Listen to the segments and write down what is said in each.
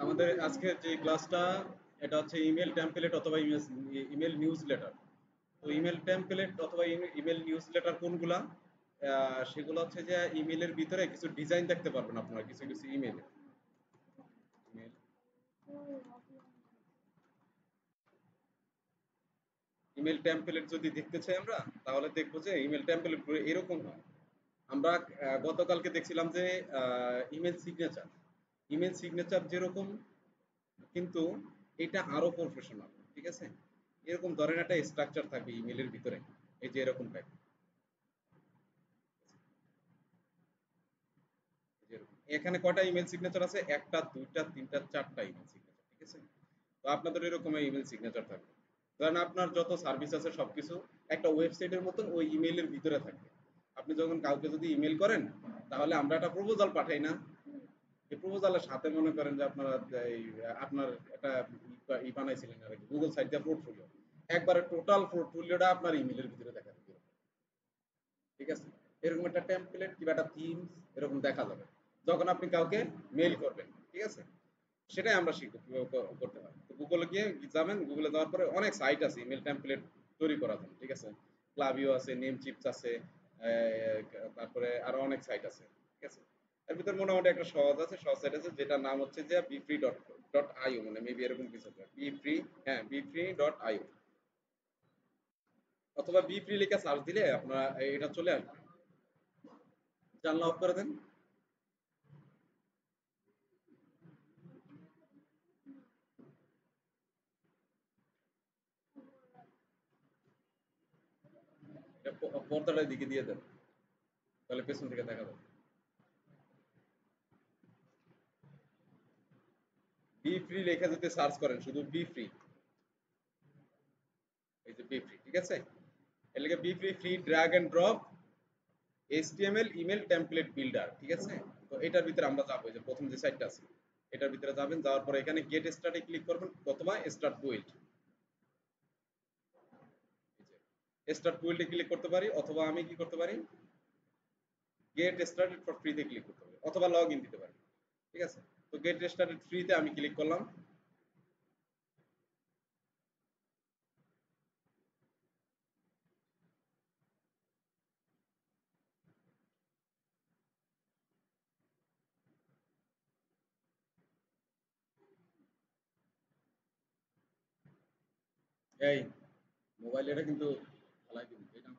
আমাদের আজকে যে ক্লাসটা এটা হচ্ছে ইমেল টেমপ্লেট অথবা ইমেল নিউজ লেটার। তো ইমেল টেমপ্লেট অথবা ইমেল নিউজ লেটার কোনগুলা? সেগুলো হচ্ছে যে ইমেলের ভিতরে কিছু ডিজাইন দেখতে পারবেন আপনারা কিছু কিছু ইমেলে। ইমেল ইমেল টেমপ্লেট যদি দেখতে চাই আমরা, তাহলে দেখবো যে ইমেল টেমপ্লেট গুলো এরকম হয়। আমরা গতকালকে দেখছিলাম যে ইমেল সিগনেচার যেরকম, কিন্তু এটা আরো প্রফেশনাল। ঠিক আছে, এরকম ধরেন একটা স্ট্রাকচার থাকবে ইমেলের ভিতরে, এই যে এরকম টাইপ। এখানে কয়টা ইমেল সিগনেচার আছে? একটা, দুইটা, তিনটা, চারটা ইমেল সিগনেচার। ঠিক আছে, তো আপনাদের এরকম ইমেল সিগনেচার থাকবে। ধরেন আপনার যত সার্ভিস আছে সবকিছু একটা ওয়েবসাইটের মতন ওই ইমেইলের ভিতরে থাকবে। আপনি যখন কাউকে যদি ইমেল করেন, তাহলে আমরা একটা প্রপোজাল পাঠাই না? এই প্রপোজালের সাথে মনে করেন যে আপনারা এই আপনার একটা বানাইছিলেন আর কি, গুগল সাইট দিয়ে পোর্টফোলিও, একবারে টোটাল পোর্টফোলিওটা আপনার ইমেলের ভিতরে দেখা যাবে। ঠিক আছে, এরকম একটা টেমপ্লেট কিংবা একটা থিমস এরকম দেখা যাবে যখন আপনি কাউকে মেইল করবেন। ঠিক আছে, সেটাই আমরা শিখবো কিভাবে করতে হয়। তো গুগলে গিয়ে যাবেন, গুগলে যাওয়ার পরে অনেক সাইট আছে ইমেল টেমপ্লেট তৈরি করার জন্য। ঠিক আছে, ক্লাভিও আছে, নেম চিপস আছে, তারপরে আরো অনেক সাইট আছে। ঠিক আছে, এর ভিতর মোটামুটি একটা সহজ আছে, সহজ সাইট আছে যেটার নাম হচ্ছে যে বিফ্রি ডট ডট আইও, মানে মেবি এরকম কিছু একটা বিফ্রি। হ্যাঁ, বিফ্রি ডট আইও অথবা বিফ্রি লিখে সার্চ দিলে আপনারা এটা চলে আসবে। জানলা অফ করে দেন। এটা পর্দাটা দিকে দিয়ে দেন, তাহলে পেছন থেকে দেখা যাবে। বি ফ্রি লেখা যদি সার্চ করেন, শুধু বি ফ্রি, এই যে বি ফ্রি। ঠিক আছে, এর লেগে BEE free free drag and drop HTML email template builder. ঠিক আছে, তো এটার ভিতরে আমরা যাবো, এই যে প্রথম যে সাইটটা আছে এটার ভিতরে যাবেন, যাওয়ার পরে এখানে গেট স্টার্টে ক্লিক করবেন অথবা স্টার্ট বুইল্ড। স্টার্ট বুইল্ডে ক্লিক করতে পারি, অথবা আমি কি করতে পারি, গেট স্টার্টেড ফর ফ্রিতে ক্লিক করতে পারি, অথবা লগ ইন দিতে পারি। ঠিক আছে, তো গেট স্টার্টেড ফ্রিতে আমি ক্লিক করলাম। এই মোবাইল এটা কিন্তু ভালাই কিন্তু এটা।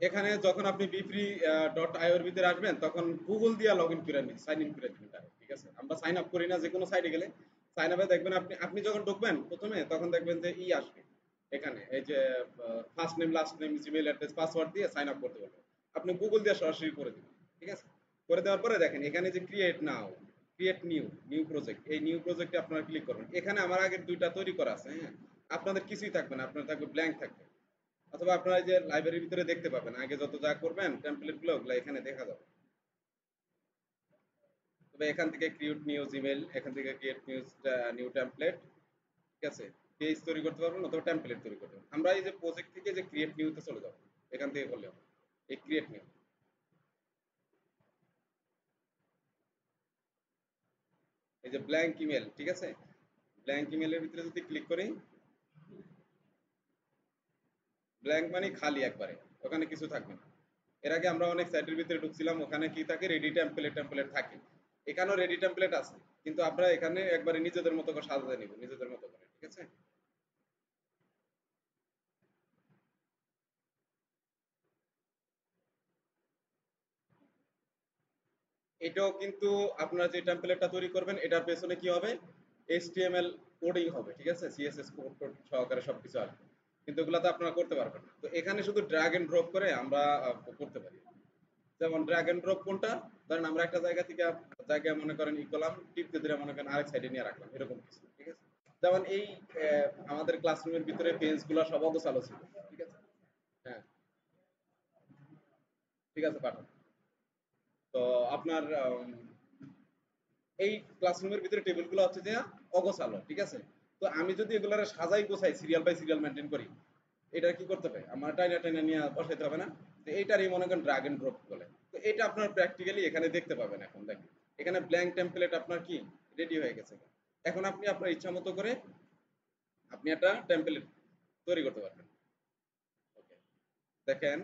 এখানে যখন আপনি বিফ্রি ডট আইও এর ভিতরে আসবেন, তখন গুগল দিয়ে লগ ইন করে নিন, সাইন ইন করে দিন তাহলে। ঠিক আছে, আমরা সাইন আপ করি না যে কোনো সাইটে গেলে। সাইন আপে দেখবেন আপনি আপনি যখন ঢুকবেন প্রথমে, তখন দেখবেন যে আসবে এখানে, এই যে first name last name Gmail address password দিয়ে সাইন আপ করতে বলবেন। আপনি গুগল দিয়ে সরাসরি করে দিবেন। ঠিক আছে, করে দেওয়ার পরে দেখেন এখানে যে ক্রিয়েট নাও, ক্রিয়েট নিউ, নিউ প্রজেক্ট, এই নিউ প্রজেক্টে আপনারা ক্লিক করবেন। এখানে আমার আগের দুইটা তৈরি করা আছে। হ্যাঁ, আপনাদের কিছুই থাকবে না, আপনার থাকবে ব্ল্যাঙ্ক থাকবে। অথবা আপনারা এই যে লাইব্রেরির ভিতরে দেখতে পাবেন আগে যত যা করবেন টেমপ্লেট গুলো, ওগুলো এখানে দেখা যাবে। তবে এখান থেকে ক্রিয়েট নিউ জিমেল, এখান থেকে ক্রিয়েট নিউ নিউ টেমপ্লেট। ঠিক আছে, পেজ তৈরি করতে পারবেন অথবা টেমপ্লেট তৈরি করতে পারবেন। আমরা এই যে প্রজেক্ট থেকে যে ক্রিয়েট নিউতে চলে যাব, এখান থেকে করলে হবে। এই ক্রিয়েট নিউ, এই যে ব্ল্যাঙ্ক ইমেল। ঠিক আছে, ব্ল্যাঙ্ক ইমেলের ভিতরে যদি ক্লিক করি, ব্ল্যাঙ্ক মানে খালি একবারে, ওখানে কিছু থাকবে না। এর আগে আমরা অনেক সাইটের ভিতরে ঢুকছিলাম, ওখানে কি থাকে, রেডি টেমপ্লেট টেমপ্লেট থাকে। এখানেও রেডি টেমপ্লেট আছে, কিন্তু আমরা এখানে একবারে নিজেদের মতো করে সাজাতে নিব, নিজেদের মতো করে। ঠিক আছে, এটাও কিন্তু আপনারা যে টেমপ্লেটটা তৈরি করবেন এটার পেছনে কি হবে, এইচটিএমএল কোডিং হবে। ঠিক আছে, সিএসএস কোড টোড সহকারে সবকিছু আসবে, কিন্তু এগুলো তো আপনারা করতে পারবেন না। তো এখানে শুধু ড্র্যাগ এন্ড ড্রপ করে আমরা করতে পারি। যেমন ড্র্যাগ এন্ড ড্রপ কোনটা, ধরেন আমরা একটা জায়গা থেকে জায়গায় মনে করেন ই করলাম, টিপতে দিলে মনে করেন আরেক সাইডে নিয়ে রাখলাম, এরকম কিছু। ঠিক আছে, যেমন এই আমাদের ক্লাসরুমের ভিতরে বেঞ্চগুলো সব অগোছালো ছিল, ঠিক আছে? হ্যাঁ, ঠিক আছে, পাঠান। তো আপনার এই ক্লাসরুমের ভিতরে টেবিলগুলো হচ্ছে যে অগোছালো, ঠিক আছে? তো আমি যদি এগুলার সাজাই গোছাই সিরিয়াল বাই সিরিয়াল মেনটেন করি, এটা কি করতে হবে, আমার টাইনা টাইনা নিয়ে বসাইতে হবে না? তো এইটারই মনে করেন ড্রাগ এন্ড ড্রপ বলে। তো এটা আপনার প্র্যাকটিক্যালি এখানে দেখতে পাবেন। এখন দেখেন এখানে ব্ল্যাঙ্ক টেমপ্লেট আপনার কি রেডি হয়ে গেছে। এখন আপনি আপনার ইচ্ছা মতো করে আপনি একটা টেমপ্লেট তৈরি করতে পারবেন। ওকে, দেখেন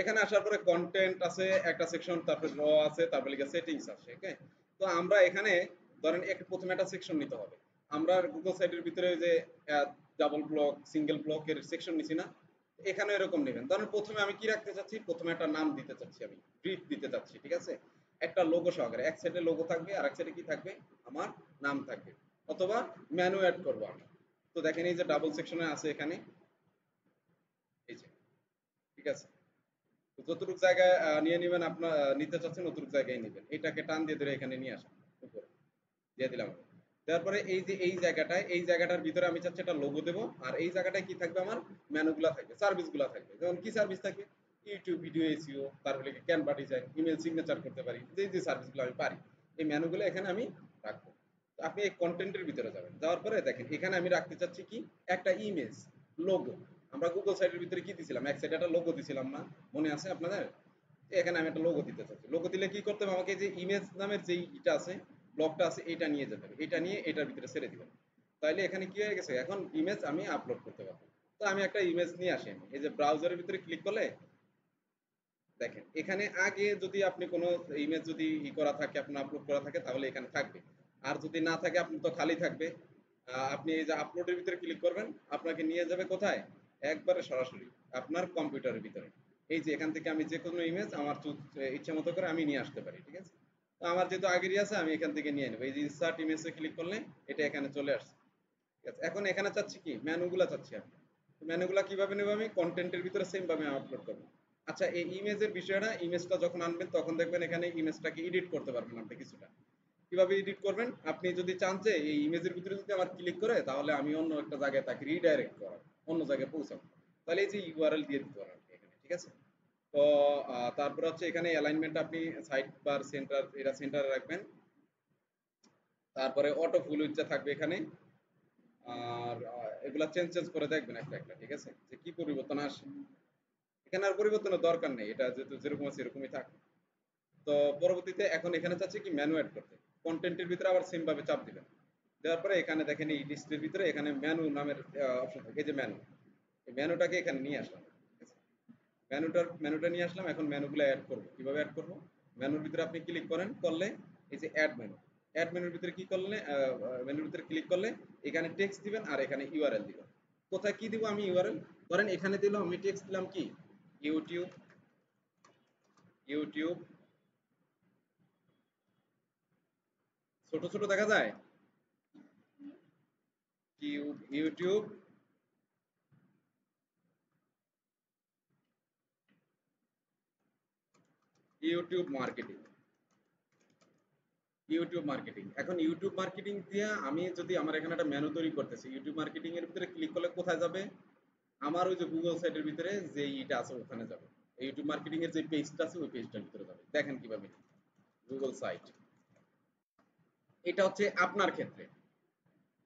এখানে আসার পরে কন্টেন্ট আছে একটা সেকশন, তারপরে র আছে, তারপরে লিখে সেটিংস আছে। ওকে, তো আমরা এখানে ধরেন প্রথমে একটা সেকশন নিতে হবে। আমরা গুগল সাইটের ভিতরে যে ডাবল ব্লক সিঙ্গেল ব্লকের সেকশন নিছি না, এখানে এরকম নেবেন। ধরেন প্রথমে আমি কি রাখতে চাচ্ছি, প্রথমে একটা নাম দিতে চাচ্ছি, আমি ব্রিফ দিতে চাচ্ছি, ঠিক আছে? একটা লোগো সহকারে এক সাইডে লোগো থাকবে আর এক সাইডে কি থাকবে, আমার নাম থাকবে। অথবা মেনু অ্যাড করবো আমি। তো দেখেন এই যে ডাবল সেকশনে আছে এখানে, এই যে, ঠিক আছে? যতটুক জায়গায় নিয়ে নেবেন আপনার, নিতে চাচ্ছেন অতটুক জায়গায় নেবেন। এটাকে টান দিয়ে ধরে এখানে নিয়ে আসেন উপরে, দিয়ে দিলাম। তারপরে এই যে এই জায়গাটায়, এই জায়গাটার ভিতরে আমি চাচ্ছি একটা লোগো দেবো। আর এই জায়গাটায় কি থাকবে, আমার মেনুগুলা থাকবে, সার্ভিসগুলা থাকবে। যেমন কি সার্ভিস থাকবে, ইউটিউব ভিডিও এসইও, তারপরে ক্যানভা ডিজাইন, ইমেল সিগনেচার করতে পারি, যে যে সার্ভিসগুলো আমি পারি, এই মেনুগুলো এখানে আমি রাখবো। তো আপনি এই কন্টেন্টের ভিতরে যাবেন, যাওয়ার পরে দেখেন এখানে আমি রাখতে চাচ্ছি কি একটা ইমেজ, লোগো। আমরা গুগল সাইটের ভিতরে কি দিছিলাম, এক সাইডে একটা লোগো দিছিলাম না, মনে আছে আপনাদের? এখানে আমি একটা লোগো দিতে চাচ্ছি। লোগো দিলে কি করতে হবে, আমাকে যে ইমেজ নামের যেই এটা আছে, ব্লকটা আছে, এটা নিয়ে যেতে হবে। এটা নিয়ে এটার ভিতরে ছেড়ে দিবেন। তাইলে এখানে কি হয়ে গেছে, এখন ইমেজ আমি আপলোড করতে পারবো। তো আমি একটা ইমেজ নিয়ে আসি, আমি এই যে ব্রাউজারের ভিতরে ক্লিক করলে দেখেন এখানে আগে যদি আপনি কোনো ইমেজ যদি করা থাকে, আপনার আপলোড করা থাকে, তাহলে এখানে থাকবে। আর যদি না থাকে আপনি তো খালি থাকবে। আপনি এই যে আপলোডের ভিতরে ক্লিক করবেন, আপনাকে নিয়ে যাবে কোথায়, একবারে সরাসরি আপনার কম্পিউটারের ভিতরে। এই যে এখান থেকে আমি যে কোনো ইমেজ আমার ইচ্ছা মতো করে আমি নিয়ে আসতে পারি, ঠিক আছে? তো আমার যেহেতু আগেরই আছে, আমি এখান থেকে নিয়ে নেবো। এই যে ইনসার্ট ইমেজে ক্লিক করলে এটা এখানে চলে আসছে, ঠিক আছে? এখন এখানে চাচ্ছি কি, মেনুগুলা চাচ্ছি আমি। মেনুগুলা কিভাবে নেবো, আমি কন্টেন্টের ভিতরে সেম ভাবে আপলোড করবো। আচ্ছা, এই ইমেজের বিষয়টা, ইমেজটা যখন আনবেন তখন দেখবেন এখানে ইমেজটাকে এডিট করতে পারবেন আপনি কিছুটা। কিভাবে এডিট করবেন, আপনি যদি চান যে এই ইমেজের ভিতরে যদি আমার ক্লিক করে তাহলে আমি অন্য একটা জায়গায় তাকে রিডাইরেক্ট করাবো, অন্য জায়গায় পৌঁছাবো, তাহলে এই যে ইউআরএল দিয়ে দিতে পারেন আপনি এখানে, ঠিক আছে? তো তারপরে হচ্ছে এখানে অ্যালাইনমেন্ট আপনি সাইড বার সেন্টার, এটা সেন্টারে রাখবেন। তারপরে অটো ফুল ইচ্ছা থাকবে এখানে। আর এগুলা চেঞ্জ চেঞ্জ করে দেখবেন একটা একটা, ঠিক আছে, যে কি পরিবর্তন আসে। এখানে আর পরিবর্তনের দরকার নেই, এটা যেহেতু যেরকম আছে এরকমই থাক। তো পরবর্তীতে এখন এখানে চাচ্ছি কি মেনু অ্যাড করতে, কন্টেন্টের ভিতরে আবার সেম ভাবে চাপ দিবেন। দেওয়ার পরে এখানে দেখেন এই লিস্টের ভিতরে এখানে মেনু নামের অপশন থাকে, এই যে মেনু, এই মেনুটাকে এখানে নিয়ে আসলাম, ঠিক আছে? মেনুটা নিয়ে আসলাম। এখন মেনুগুলো অ্যাড করব, কিভাবে অ্যাড করব, মেনুর ভিতরে আপনি ক্লিক করেন, করলে এই যে অ্যাড মেনু, অ্যাড মেনুর ভিতরে কি করলে, মেনুর ভিতরে ক্লিক করলে এখানে টেক্সট দিবেন আর এখানে ইউআরএল দিবেন। কোথায় কি দিব আমি ইউআরএল, ধরেন এখানে দিলাম, আমি টেক্সট দিলাম কি ইউটিউব, ইউটিউব, ছোট ছোট দেখা যায়, YouTube, YouTube marketing, YouTube marketing. এখন ইউটিউব মার্কেটিং দিয়ে আমি যদি আমার এখানে একটা মেনু তৈরি করতেছি, ইউটিউব মার্কেটিং এর ভিতরে ক্লিক করলে কোথায় যাবে, আমার ওই যে গুগল সাইটের ভিতরে যে ইটা আছে ওখানে যাবে। ইউটিউব মার্কেটিং এর যে পেজটা আছে ওই পেজটার ভিতরে যাবে। দেখেন কিভাবে, গুগল সাইট, এটা হচ্ছে আপনার ক্ষেত্রে,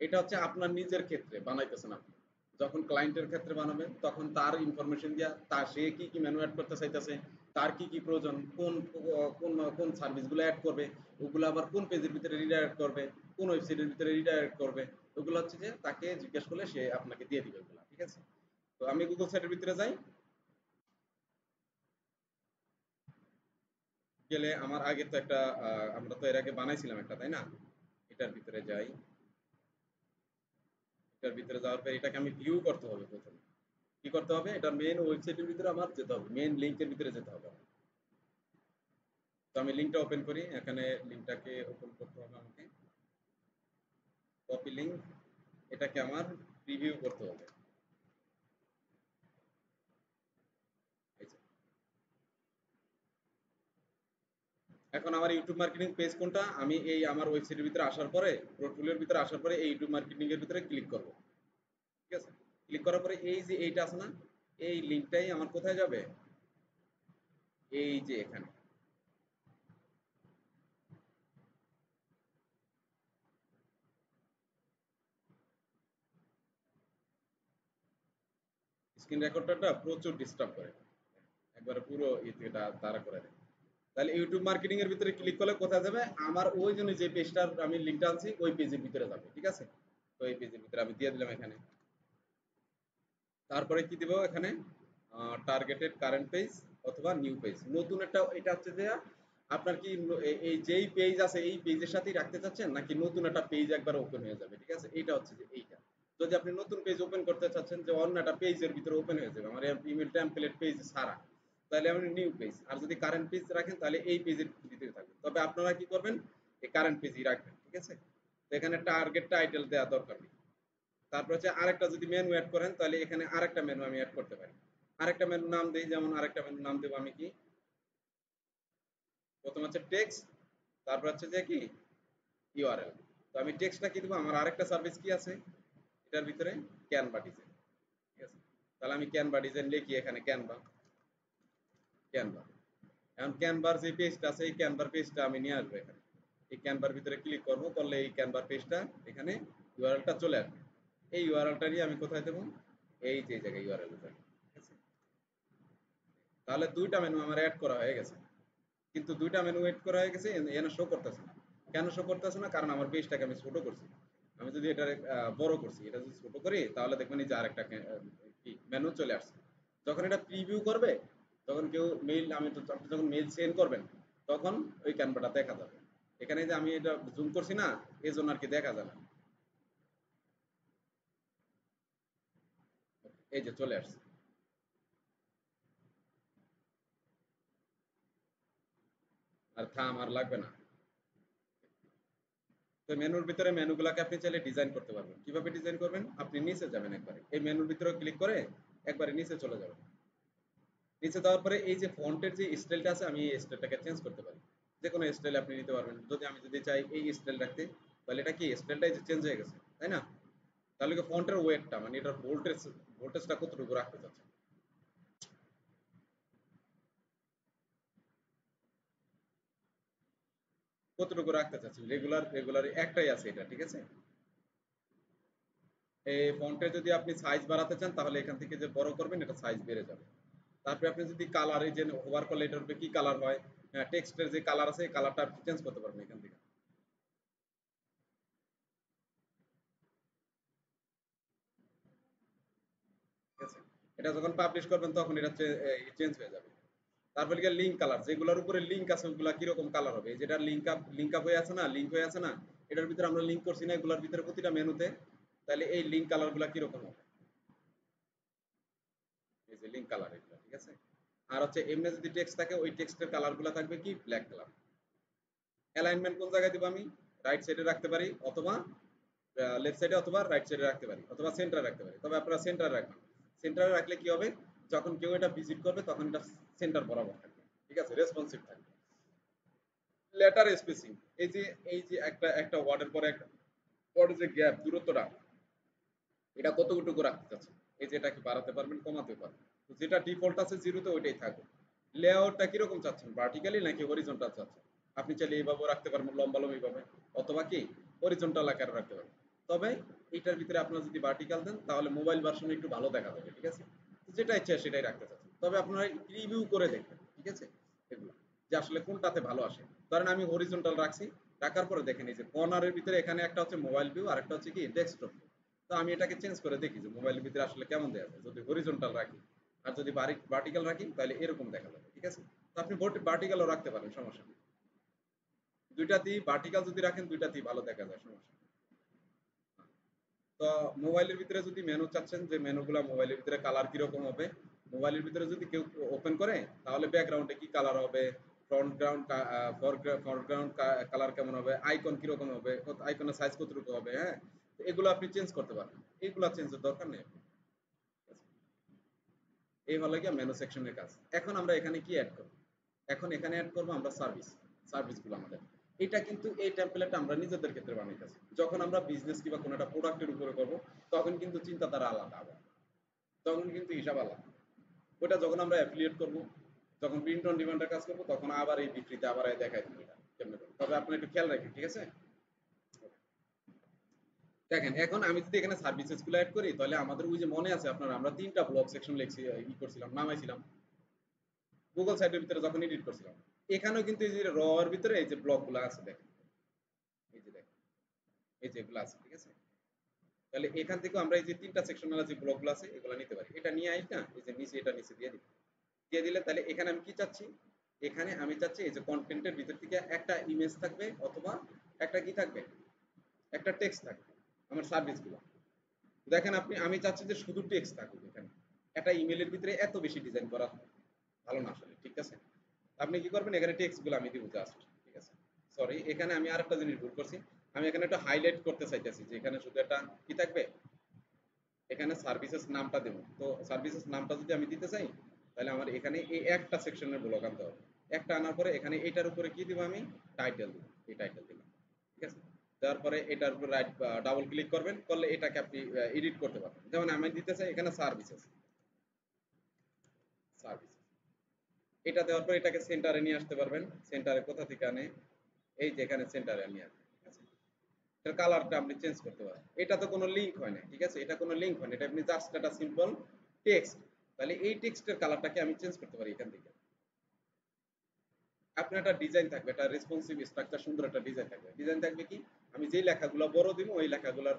এটা হচ্ছে আপনার নিজের ক্ষেত্রে বানাইতেছেন আপনি। যখন ক্লায়েন্টের ক্ষেত্রে বানাবেন তখন তার ইনফরমেশন দিয়া, তার সে কি কি মেনু অ্যাড করতে চাইতেছে, তার কি কি প্রয়োজন, কোন কোন কোন সার্ভিসগুলো অ্যাড করবে, ওগুলো আবার কোন পেজের ভিতরে রিডাইরেক্ট করবে, কোন ওয়েবসাইটের ভিতরে রিডাইরেক্ট করবে, ওগুলো হচ্ছে যে তাকে জিজ্ঞেস করলে সে আপনাকে দিয়ে দিবে ওগুলো, ঠিক আছে? তো আমি গুগল সাইটের ভিতরে যাই, গেলে আমার আগে তো একটা আমরা তো এর আগে বানাইছিলাম একটা, তাই না? এটার ভিতরে যাই, এটার ভিতরে যাওয়ার পর এটাকে আমি ভিউ করতে হবে প্রথমে। কি করতে হবে, এটার মেইন ওয়েবসাইটের ভিতরে আমার যেতে হবে, মেইন লিংকের ভিতরে যেতে হবে। তো আমি লিংকটা ওপেন করি, এখানে লিংকটাকে ওপেন করতে হবে আমাকে, কপি লিংক, এটাকে আমার প্রিভিউ করতে হবে। এই যে, এখন আমার ইউটিউব মার্কেটিং পেজ কোনটা, আমি এই আমার ওয়েবসাইটের ভিতরে আসার পরে, পোর্টফোলিওর ভিতরে আসার পরে এই ইউটিউব মার্কেটিং এর ভিতরে ক্লিক করব। ঠিক আছে, ক্লিক করার পরে এই যে এইটা আছে না, এই লিংকটাই আমার কোথায় যাবে, এই যে এখানে স্ক্রিন রেকর্ডারটা প্রচুর ডিস্টার্ব করে, একবারে পুরো এটা তারা করে দেয়। তাহলে ইউটিউব মার্কেটিং এর ভিতরে ক্লিক করলে কোথায় যাবে, আমার ওই জন্য যে পেজটার আমি লিংকটা আনছি ওই পেজের ভিতরে যাবে। ঠিক আছে, তো এই পেজের ভিতরে আমি দিয়ে দিলাম এখানে। তারপরে কি দিব এখানে, টার্গেটেড কারেন্ট পেজ অথবা নিউ পেজ, নতুন একটা, এটা হচ্ছে যে আপনার কি এই যেই পেজ আছে এই পেজের সাথেই রাখতে চাচ্ছেন নাকি নতুন একটা পেজ একবার ওপেন হয়ে যাবে। ঠিক আছে, এইটা হচ্ছে যে এইটা, যদি আপনি নতুন পেজ ওপেন করতে চাচ্ছেন যে অন্য একটা পেজের ভিতরে ওপেন হয়ে যাবে আমার ইমেল টেমপ্লেট পেজ সারা, তাহলে আপনি নিউ পেজ, আর যদি কারেন্ট পেজ রাখেন তাহলে এই পেজের ভিতরে থাকবে। তবে আপনারা কি করবেন, এই কারেন্ট পেজই রাখবেন। ঠিক আছে, তো এখানে টার্গেট টাইটেল দেওয়া দরকার নেই। তারপর হচ্ছে আরেকটা যদি মেনু অ্যাড করেন তাহলে এখানে আরেকটা মেনু আমি অ্যাড করতে পারি। আরেকটা মেনু নাম দিই, যেমন আরেকটা মেনু নাম দেবো আমি কি, প্রথম হচ্ছে টেক্সট, তারপর হচ্ছে যে কি ইউআরএল। তো আমি টেক্সটটা কি দেবো, আমার আরেকটা সার্ভিস কি আছে এটার ভিতরে, ক্যানভা ডিজাইন। ঠিক আছে, তাহলে আমি ক্যানভা ডিজাইন লিখি এখানে, ক্যানভা, ক্যানভা। এখন ক্যানভার যে পেজটা আছে এই ক্যানভার পেজটা আমি নিয়ে আসবো এখানে, এই ক্যানভার ভিতরে ক্লিক করবো, করলে এই ক্যানভার পেজটা এখানে ইউআরএলটা চলে আসবে। এই ইউআরএলটা নিয়ে আমি কোথায় দেবো, এই যে জায়গায় ইউআরএল দেবো। ঠিক আছে, তাহলে দুইটা মেনু আমার অ্যাড করা হয়ে গেছে, কিন্তু দুইটা মেনু অ্যাড করা হয়ে গেছে এখানে শো করতেছে না। কেন শো করতেছে না, কারণ আমার পেজটাকে আমি ছোট করছি। আমি যদি এটা বড় করছি, এটা যদি ছোট করি তাহলে দেখবেন এই যে আরেকটা কি মেনু চলে আসছে। যখন এটা প্রিভিউ করবে, তখন কেউ মেইল, আমি তো আপনি যখন মেইল সেন্ড করবেন তখন ওই ক্যানভাটা দেখা যাবে। এখানে যে আমি এটা জুম করছি না, এই জন্য আর কি দেখা যায় না। এই যে চলে আসছে, আর থাম আর লাগবে না। তো মেনুর ভিতরে মেনুগুলোকে আপনি চাইলে ডিজাইন করতে পারবেন। কিভাবে ডিজাইন করবেন, আপনি নিচে যাবেন একবারে, এই মেনুর ভিতরে ক্লিক করে একবারে নিচে চলে যাবেন। নিচে যাওয়ার পরে এই যে ফন্টের যে স্টাইলটা আছে, আমি এই স্টাইলটাকে চেঞ্জ করতে পারি। যে কোনো স্টাইল আপনি নিতে পারবেন। যদি আমি যদি চাই এই স্টাইল রাখতে, তাহলে এটা কি স্টাইলটাই যে চেঞ্জ হয়ে গেছে, তাই না? তাহলে কি ফন্টের ওয়েটটা মানে এটার ভোল্টেজটা কতটুকু রাখতে চাচ্ছেন, কতটুকু রাখতে চাচ্ছেন, রেগুলার রেগুলার একটাই আছে এটা। ঠিক আছে, এই ফন্টে যদি আপনি সাইজ বাড়াতে চান তাহলে এখান থেকে যে বড় করবেন এটা সাইজ বেড়ে যাবে। তারপরে আপনি যদি কালার, এই যে হোভার করলে এটার উপরে কি কালার হয়, টেক্সটের যে কালার আছে এই কালারটা আপনি চেঞ্জ করতে পারবেন এখান থেকে। ঠিক আছে, এটা যখন পাবলিশ করবেন তখন এটা চেঞ্জ হয়ে যাবে। তারপরে গিয়ে লিঙ্ক কালার, যেগুলোর উপরে লিঙ্ক আছে ওগুলা কিরকম কালার হবে, যেটা লিঙ্ক আপ হয়ে আছে না, লিঙ্ক হয়ে আছে না, এটার ভিতরে আমরা লিঙ্ক করছি না এগুলোর ভিতরে প্রতিটা মেনুতে, তাহলে এই লিঙ্ক কালার গুলা কিরকম হবে, এই যে লিঙ্ক কালার এগুলো। ঠিক আছে, আর হচ্ছে এমনি যদি টেক্সট থাকে ওই টেক্সটের কালার গুলা থাকবে কি ব্ল্যাক কালার। অ্যালাইনমেন্ট কোন জায়গায় দিব আমি, রাইট সাইডে রাখতে পারি অথবা লেফট সাইডে অথবা রাইট সাইডে রাখতে পারি অথবা সেন্টারে রাখতে পারি। তবে আপনারা সেন্টারে রাখবেন। সেন্টারে রাখলে কি হবে, যখন কেউ এটা ভিজিট করবে তখন এটা সেন্টার বরাবর থাকবে। ঠিক আছে, রেসপন্সিভ থাকবে। লেটার স্পেসিং, এই যে একটা একটা ওয়ার্ডের পরে একটা ওয়ার্ডের যে গ্যাপ দূরত্বটা, এটা কতটুকু রাখতে চাচ্ছেন, এই যে এটা কি বাড়াতে পারবেন কমাতে পারবেন। তো যেটা ডিফল্ট আছে জিরোতে ওইটাই থাকবে। লেআউটটা কিরকম চাচ্ছেন, ভার্টিক্যালি নাকি হরিজন্টাল চাচ্ছেন, আপনি চাইলে এইভাবে রাখতে পারবেন লম্বা লম্বি ভাবে, অথবা কি হরিজন্টাল আকারে রাখতে পারবেন। তবে এটার ভিতরে আপনারা যদি ভার্টিক্যাল দেন তাহলে মোবাইল ভার্সনে একটু ভালো দেখা যাবে। ঠিক আছে, যেটা ইচ্ছা সেটাই রাখতে চাচ্ছেন, তবে আপনারা রিভিউ করে দেখবেন। ঠিক আছে, এগুলো যে আসলে কোনটাতে ভালো আসে। ধরেন আমি হরিজন্টাল রাখছি, রাখার পরে দেখেন এই যে কর্নারের ভিতরে এখানে একটা হচ্ছে মোবাইল ভিউ আর একটা হচ্ছে কি ডেস্কটপ। তো আমি এটাকে চেঞ্জ করে দেখি যে মোবাইলের ভিতরে আসলে কেমন দেখা যায় যদি হরিজন্টাল রাখি, আর যদি ভার্টিক্যাল রাখি তাহলে এরকম দেখা যাবে। ঠিক আছে, তো আপনি ভার্টিক্যালও রাখতে পারেন, সমস্যা নেই। দুইটাতেই ভার্টিক্যাল যদি রাখেন দুইটাতেই ভালো দেখা যায়, সমস্যা নেই। তো মোবাইলের ভিতরে যদি মেনু চাচ্ছেন যে মেনুগুলা মোবাইলের ভিতরে কালার কিরকম হবে, মোবাইলের ভিতরে যদি কেউ ওপেন করে তাহলে ব্যাকগ্রাউন্ডে কি কালার হবে, ফ্রন্টগ্রাউন্ড ফরগ্রাউন্ড কালার কেমন হবে, আইকন কিরকম হবে, আইকনের সাইজ কতটুকু হবে, হ্যাঁ, তো এগুলো আপনি চেঞ্জ করতে পারবেন। এগুলা চেঞ্জের দরকার নেই। এই হলো গিয়ে মেনু সেকশনের কাজ। এখন আমরা এখানে কি অ্যাড করব, এখন এখানে অ্যাড করব আমরা সার্ভিস। সার্ভিসগুলো আমাদের। এটা কিন্তু এই টেমপ্লেট আমরা নিজেদের ক্ষেত্রে বানাইতেছি। যখন আমরা বিজনেস কিংবা কোনো একটা প্রোডাক্টের উপরে করব, তখন কিন্তু চিন্তাধারা আলাদা হবে। তখন কিন্তু হিসাব আলাদা। ওটা যখন আমরা অ্যাফিলিয়েট করব, যখন প্রিন্ট অন ডিমান্ডের কাজ করব, তখন আবার এই বিক্রিতে আবার দেখাই দিব এটা কেমনে করব। তবে আপনি একটু খেয়াল রাখেন, ঠিক আছে? দেখেন এখন আমি যদি এখানে সার্ভিসেস গুলো অ্যাড করি, তাহলে আমাদের ওই যে মনে আছে আপনারা আমরা ৩টা ব্লক সেকশন লিখছি, করছিলাম, নামাইছিলাম গুগল সাইটের ভিতরে যখন এডিট করছিলাম। এখানেও কিন্তু এই যে র এর ভিতরে এই যে ব্লক গুলো আছে দেখেন, এই যে দেখেন, এই যে এগুলো আছে, ঠিক আছে? তাহলে এখান থেকে আমরা এই যে ৩টা সেকশনাল যে ব্লক গুলো আছে এগুলো নিতে পারি। এটা নিয়ে আইস না, এই যে নিচে এটা নিচে দিয়ে দিই। দিয়ে দিলে তাহলে এখানে আমি কি চাচ্ছি, এখানে আমি চাচ্ছি এই যে কন্টেন্টের ভিতর থেকে একটা ইমেজ থাকবে অথবা একটা কি থাকবে, একটা টেক্সট থাকবে আমার সার্ভিসগুলো। দেখেন আপনি, আমি চাচ্ছি যে শুধু টেক্সট থাকুক এখানে। একটা ইমেলের ভিতরে এত বেশি ডিজাইন করা ভালো না আসলে, ঠিক আছে? আপনি কি করবেন, এখানে টেক্সট গুলো আমি দিব জাস্ট, ঠিক আছে? সরি, এখানে আমি আরেকটা জিনিস ভুল করছি। আমি এখানে একটা হাইলাইট করতে চাইতেছি যে এখানে শুধু একটা কি থাকবে, এখানে সার্ভিসেস নামটা দেব। তো সার্ভিসেস নামটা যদি আমি দিতে চাই, তাহলে আমার এখানে এই একটা সেকশনের ব্লক আনতে হবে। একটা আনার পরে এখানে এটার উপরে কি দিব, আমি টাইটেল দিব, এই টাইটেল দিলাম, ঠিক আছে? দেওয়ার পরে এটার উপর রাইট ডাবল ক্লিক করবেন, করলে এটাকে আপনি এডিট করতে পারবেন। যেমন আমি দিতে চাই এখানে সার্ভিসেস, সার্ভিসেস এটা দেওয়ার পর এটাকে সেন্টারে নিয়ে আসতে পারবেন। সেন্টারে কোথা থেকে আনে, এই যে এখানে সেন্টারে নিয়ে আসবেন, ঠিক আছে? এটার কালারটা আপনি চেঞ্জ করতে পারেন। এটা তো কোনো লিঙ্ক হয় না, ঠিক আছে? এটা কোনো লিঙ্ক হয় না, এটা আপনি জাস্ট একটা সিম্পল টেক্সট। তাহলে এই টেক্সটের কালারটাকে আমি চেঞ্জ করতে পারি এখান থেকে। আপনার একটা ডিজাইন থাকবে, একটা রেসপন্সিভ স্ট্রাকচার, সুন্দর একটা ডিজাইন থাকবে। ডিজাইন থাকবে কি, আমি যেই লেখাগুলো বড় দিব ওই লেখাগুলোর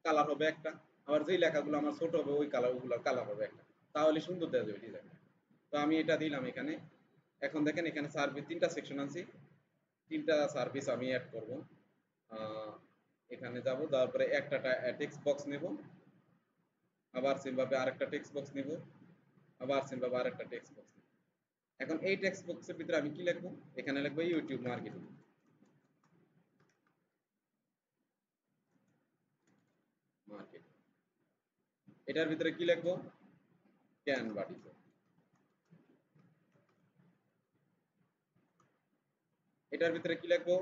কালার হবে একটা, আবার যেই লেখাগুলো আমার ছোট হবে ওই কালারগুলোর কালার হবে একটা। তাহলে সুন্দর দেওয়া যাবে ডিজাইনটা। তো আমি এটা দিলাম এখানে। এখন দেখেন এখানে সার্ভিস ৩টা সেকশন আনছি, ৩টা সার্ভিস আমি অ্যাড করব। এখানে যাব, যাওয়ার পরে একটা টেক্সট বক্স নেব, আবার সেমভাবে আরেকটা টেক্সট বক্স নেব, আবার সেমভাবে আরেকটা টেক্সট বক্স নেব। এখন এই টেক্সট বক্সের ভিতরে আমি কি লিখবো, এখানে লিখবো ইউটিউব মার্কেটিং, মার্কেটিং। এটার ভিতরে কি লিখবো, ক্যানভা ডিজাইন। এটার ভিতরে কি লিখবো,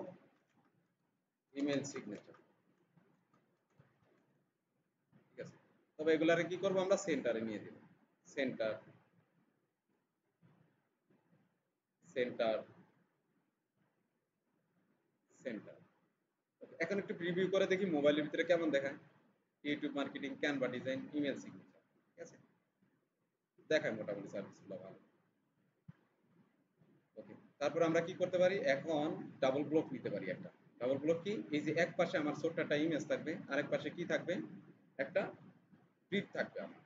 ইমেল সিগনেচার, ঠিক আছে? তবে এগুলারে কি করব, আমরা সেন্টারে নিয়ে দেব। Centre, centre, centre. এখন একটু প্রিভিউ করে দেখি মোবাইলের ভিতরে কেমন দেখায়। YouTube marketing, Canva design, email signature, ঠিক আছে? দেখায় মোটামুটি সার্ভিসগুলো ভালো। ওকে, তারপর আমরা কি করতে পারি, এখন ডাবল ব্লক নিতে পারি একটা। ডাবল ব্লক কি, এই যে এক পাশে আমার ছোট্ট একটা ইমেজ থাকবে, আরেক পাশে কি থাকবে, একটা ব্রিফ থাকবে, আমার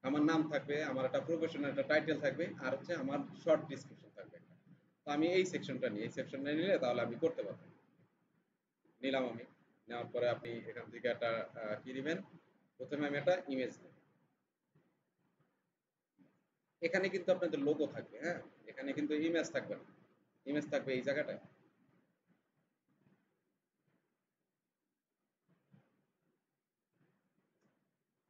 আমার নাম থাকবে, আমার একটা প্রফেশনাল একটা টাইটেল থাকবে, আর হচ্ছে আমার শর্ট ডিসক্রিপশন থাকবে একটা। তো আমি এই সেকশনটা নিই, এই সেকশনটা নিলে তাহলে আমি করতে পারবো। নিলাম আমি, নেওয়ার পরে আপনি এখান থেকে একটা কি দিবেন, প্রথমে আমি একটা ইমেজ নেব। এখানে কিন্তু আপনাদের লোগো থাকবে, হ্যাঁ, এখানে কিন্তু ইমেজ থাকবে না। ইমেজ থাকবে এই জায়গাটায়।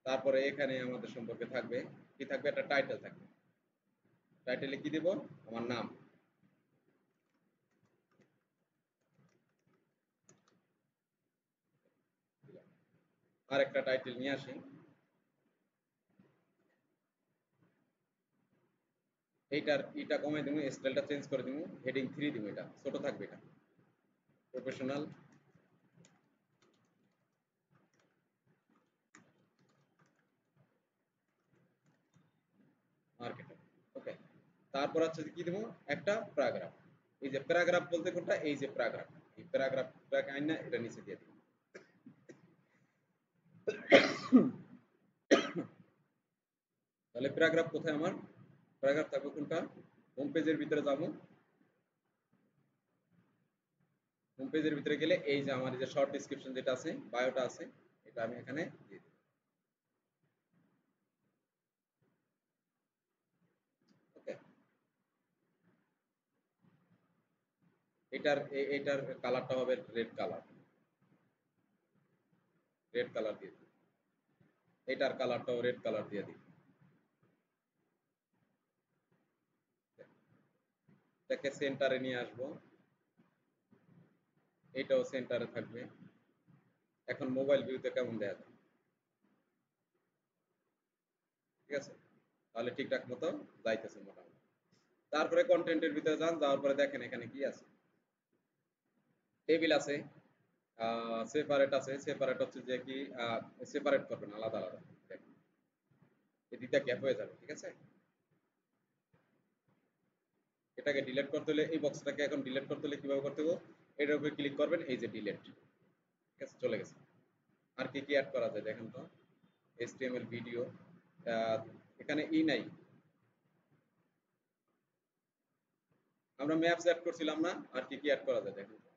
তারপরে এখানে আমাদের সম্পর্কে থাকবে কি, থাকবে একটা টাইটেল থাকবে। টাইটেলে কি দেব, আমার নাম। আর একটা টাইটেল নিয়ে আসি, এইটার এটা কমাই দিব, স্টাইলটা চেঞ্জ করে দিব, হেডিং 3 দিব, এটা ছোট থাকবে, এটা প্রফেশনাল মার্কেটার। ওকে, তারপর হচ্ছে কি দেব, একটা প্যারাগ্রাফ। এই যে প্যারাগ্রাফ বলতে কোনটা, এই যে প্যারাগ্রাফ, এই প্যারাগ্রাফটাকে আইনা এটা নিচে দিয়ে দিব। তাহলে প্যারাগ্রাফ কোথায়, আমার প্যারাগ্রাফ থাকবে কোনটা, হোম পেজের ভিতরে যাব। হোম পেজের ভিতরে গেলে এই যে আমার এই যে শর্ট ডেসক্রিপশন যেটা আছে, বায়োটা আছে, এটা আমি এখানে দিয়ে দিই। ওকে, এটার কালারটা হবে রেড কালার, রেড কালার দিয়ে দিই। এটার কালারটাও রেড কালার দিয়ে দিই। এটাকে সেন্টারে নিয়ে আসবো। এটাও সেন্টারে থাকবে। এখন মোবাইল ভিউতে কেমন দেখা যায়? ঠিক আছে? তাহলে ঠিকঠাক মতো যাইতেছে মোটামুটি। তারপরে কন্টেন্টের ভিতরে যান, যাওয়ার পরে দেখেন এখানে কি আছে। টেবিল আছে, সেপারেট আছে। সেপারেট হচ্ছে যে কি সেপারেট করবেন আলাদা আলাদা। দেখেন এই দুইটা গ্যাপ হয়ে যাবে। ঠিক আছে? এটাকে ডিলিট করতে হলে এই বক্সটাকে এখন ডিলিট করতে হলে কিভাবে করতে হবে? এটার উপরে ক্লিক করবেন, এই যে ডিলিট। ঠিক আছে? চলে গেছে। আর কি কি অ্যাড করা যায় দেখেন তো। এইচটিএমএল ভিডিও, এখানে নাই। আমরা ম্যাপস অ্যাড করছিলাম না? আর কি কি অ্যাড করা যায় দেখেন তো।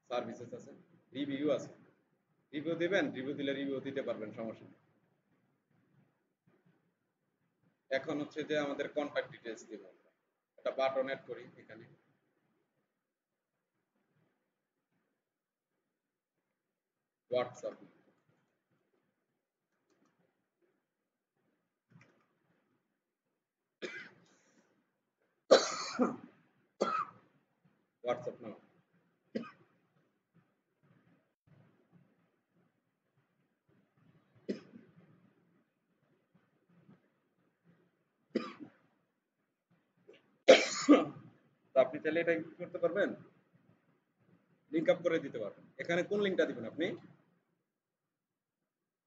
সার্ভিসেস আছে, রিভিউ আছে। রিভিউ দিবেন, রিভিউ দিলে রিভিউ দিতে পারবেন, সমস্যা নেই। এখন হচ্ছে যে আমাদের কন্টাক্ট ডিটেইলস দিব আমরা। একটা বাটন অ্যাড করি এখানে। হোয়াটসঅ্যাপ, হোয়াটসঅ্যাপ নাও। তো আপনি চাইলে এটা কি করতে পারবেন? লিংক আপ করে দিতে পারবেন। এখানে কোন লিংকটা দিবেন আপনি?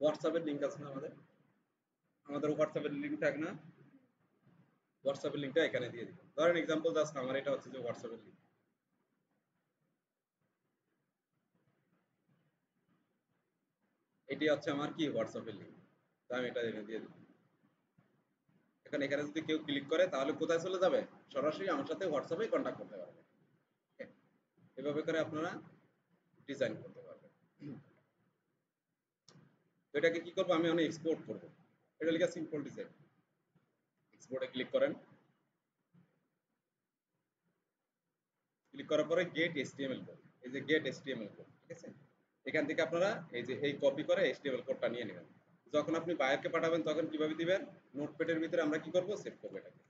হোয়াটসঅ্যাপের লিংক আছে না আমাদের? আমাদের হোয়াটসঅ্যাপের লিংক থাকে না? হোয়াটসঅ্যাপের লিংকটা এখানে দিয়ে দিবেন। ধরেন এক্সাম্পল জাস্ট আমার এটা হচ্ছে যে হোয়াটসঅ্যাপের লিংক। এটি হচ্ছে আমার কি হোয়াটসঅ্যাপের লিংক। তো আমি এটা এখানে দিয়ে দিই। এখন এখানে যদি কেউ ক্লিক করে তাহলে কোথায় চলে যাবে? সরাসরি আমার সাথে হোয়াটসঅ্যাপে কন্ট্যাক্ট করতে পারবে। এভাবে করে আপনারা ডিজাইন করতে পারবেন। তো এটাকে কি করব? আমি অনেক এক্সপোর্ট করব। এটা লিখে সিম্পল ডিজাইন। এক্সপোর্টে ক্লিক করেন। ক্লিক করার পরে গেট এইচটিএমএল কোড, এই যে গেট এইচটিএমএল কোড। ঠিক আছে? এখান থেকে আপনারা এই যে এই কপি করে এইচটিএমএল কোডটা নিয়ে নেবেন। যখন আপনি বায়ারকে পাঠাবেন তখন কিভাবে দিবেন? নোটপ্যাডের ভিতরে আমরা কি করব? সেভ করব এটাকে।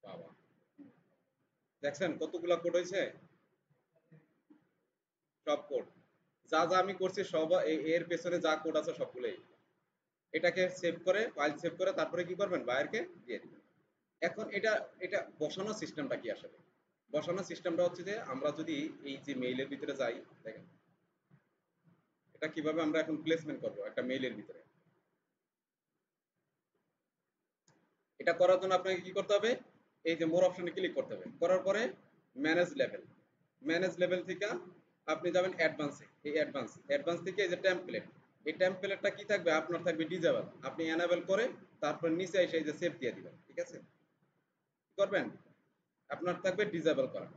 বাবা, দেখছেন কতগুলা কোড হয়েছে? সব কোড, যা যা আমি করছি সব এর পেছনে যা কোড আছে সবগুলোই। এটাকে সেভ করে, ফাইল সেভ করে তারপরে কি করবেন? বায়ারকে দিয়ে দিবেন। এখন এটা এটা বসানোর সিস্টেমটা কি আসলে? বসানোর সিস্টেমটা হচ্ছে যে আমরা যদি এই যে মেইলের ভিতরে যাই, দেখেন এটা কিভাবে আমরা এখন প্লেসমেন্ট করব একটা মেইলের ভিতরে। এটা করার জন্য আপনাকে কি করতে হবে? এই যে মোর অপশনে ক্লিক করতে হবে। করার পরে ম্যানেজ লেভেল, ম্যানেজ লেভেল থেকে আপনি যাবেন অ্যাডভান্সে। এই অ্যাডভান্স থেকে এই যে টেমপ্লেট, এই টেমপ্লেটটা কি থাকবে? আপনার থাকবে ডিজেবল। আপনি এনাবেল করে তারপর নিচে এসে এই যে সেভ দিয়ে দিবেন। ঠিক আছে? কি করবেন? আপনার থাকবে ডিজেবল করা।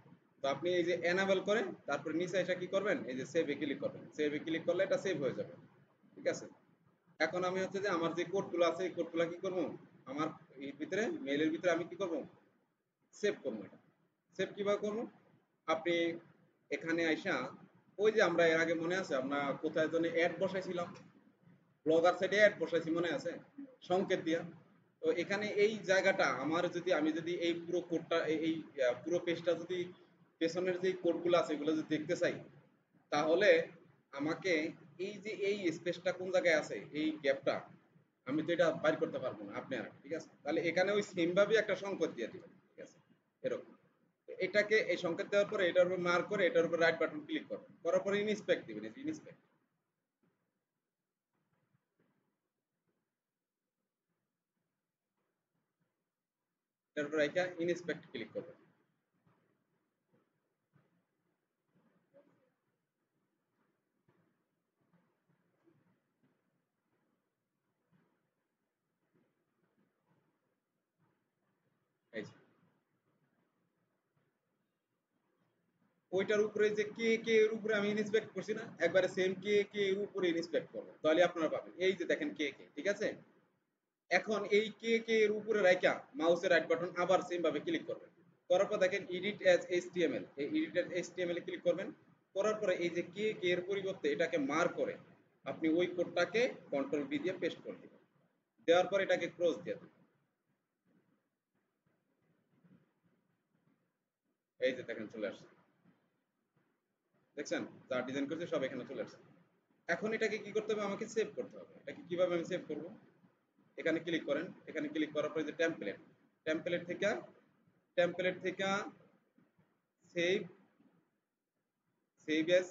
তো আপনি এই যে এনাবেল করে তারপর নিচে এসে কি করবেন? এই যে সেভে ক্লিক করবেন। সেভে ক্লিক করলে এটা সেভ হয়ে যাবে। ঠিক আছে? এখন আমি হচ্ছে যে আমার যে কোডগুলো আছে এই কোডগুলো কি করব? আমার এর ভিতরে মেইলের ভিতরে আমি কি করব? সেভ করব এটা। সেভ কিভাবে করব? আপনি এখানে আইসা ওই যে আমরা এর আগে মনে আছে আমরা কোথায় যেন অ্যাড বসাইছিলাম? ব্লগার সাইটে অ্যাড বসাইছি, মনে আছে? সংকেত দিয়া। তো এখানে এই জায়গাটা আমার যদি আমি যদি এই পুরো কোডটা এই পুরো পেজটা যদি পেছনের যে কোডগুলো আছে এগুলো যদি দেখতে চাই, তাহলে আমাকে এই যে এই স্পেসটা কোন জায়গায় আছে এই গ্যাপটা আমি তো এটা বাইর করতে পারবো না, আপনি আর। ঠিক আছে? তাহলে এখানে ওই সেম ভাবে একটা সংকেত দিয়ে দিবেন। ঠিক আছে? এরকম। তো এটাকে এই সংকেত দেওয়ার পরে এটার উপর মার্ক করে এটার উপর রাইট বাটন ক্লিক করবেন। করার পরে ইনস্পেক্ট দিবেন, এই যে ইনস্পেক্ট। এটার উপর রাইখা ইনস্পেক্ট ক্লিক করবেন। এই যে ওইটার উপরে যে কে কে এর উপরে আমি ইন্সপেক্ট করছি না, একবারে সেম কে কে এর উপরে ইন্সপেক্ট করবো, তাহলে আপনারা পাবেন। এই যে দেখেন কে কে, ঠিক আছে। এখন এই কে কে এর উপরে রাইখা মাউসের রাইট বাটন আবার সেম ভাবে ক্লিক করবেন, করার পর দেখেন এডিট অ্যাজ এইচটিএমএল, এই এডিট অ্যাজ এইচটিএমএল এ ক্লিক করবেন। করার পরে এই যে কে কে এর পরিবর্তে এটাকে মার্ক করে আপনি ওই কোডটাকে কন্ট্রোল বি দিয়ে পেস্ট করে দিবেন, দেওয়ার পর এটাকে ক্লোজ দিয়ে দেবেন। এই যে দেখেন চলে আসছে, দেখছেন যা ডিজাইন করছে সব এখানে চলে আসছে। এখন এটাকে কি করতে হবে, আমাকে সেভ করতে হবে। এটাকে কিভাবে আমি সেভ করব, এখানে ক্লিক করেন, এখানে ক্লিক করার পরে যে টেমপ্লেট, টেমপ্লেট থেকে টেমপ্লেট থেকে save, save S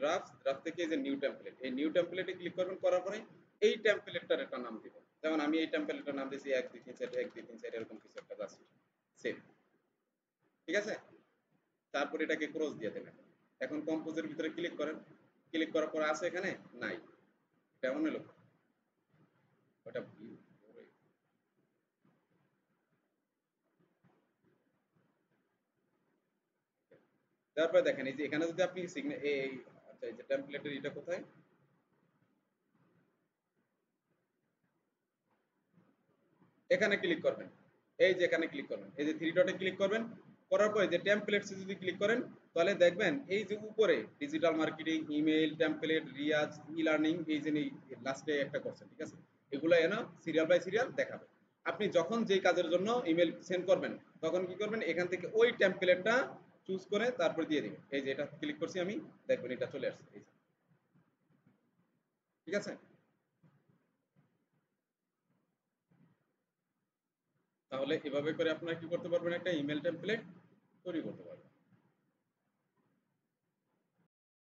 draft, draft থেকে এই যে নিউ টেমপ্লেট, এই নিউ টেমপ্লেটে ক্লিক করবেন। করার পরে এই টেমপ্লেটটার একটা নাম দিবেন, যেমন আমি এই টেমপ্লেটটার নাম দিয়েছি 1 2 3 4 1 2 3 4 এরকম কিছু একটা, জাস্ট সেভ, ঠিক আছে। তারপর এটাকে ক্রস দিয়ে দেবেন। এখন কম্পোজের ভিতরে ক্লিক করেন, ক্লিক করার পর আছে এখানে নাই, কেমন হলো ওটা view করে। তারপরে দেখেন এই যে এখানে যদি আপনি এই আচ্ছা এই যে টেমপ্লেটের এটা কোথায়, এখানে ক্লিক করবেন, এই যে এখানে ক্লিক করবেন, এই যে থ্রি ডটে ক্লিক করবেন। করার পরে যে টেমপ্লেটস যদি ক্লিক করেন, তাহলে দেখবেন এই যে উপরে digital marketing, email template, Riyaz, e learning, এই যে লাস্টে একটা করছেন, ঠিক আছে। এগুলো এনা সিরিয়াল বাই সিরিয়াল দেখাবে। আপনি যখন যেই কাজের জন্য ইমেল সেন্ড করবেন, তখন কি করবেন, এখান থেকে ওই টেমপ্লেটটা চুজ করে তারপর দিয়ে দিবেন। এই যে এটা ক্লিক করছি আমি, দেখবেন এটা চলে আসছে, এই যে, ঠিক আছে। তাহলে এভাবে করে আপনারা কি করতে পারবেন, একটা ইমেল টেমপ্লেট তৈরি করতে পারবেন।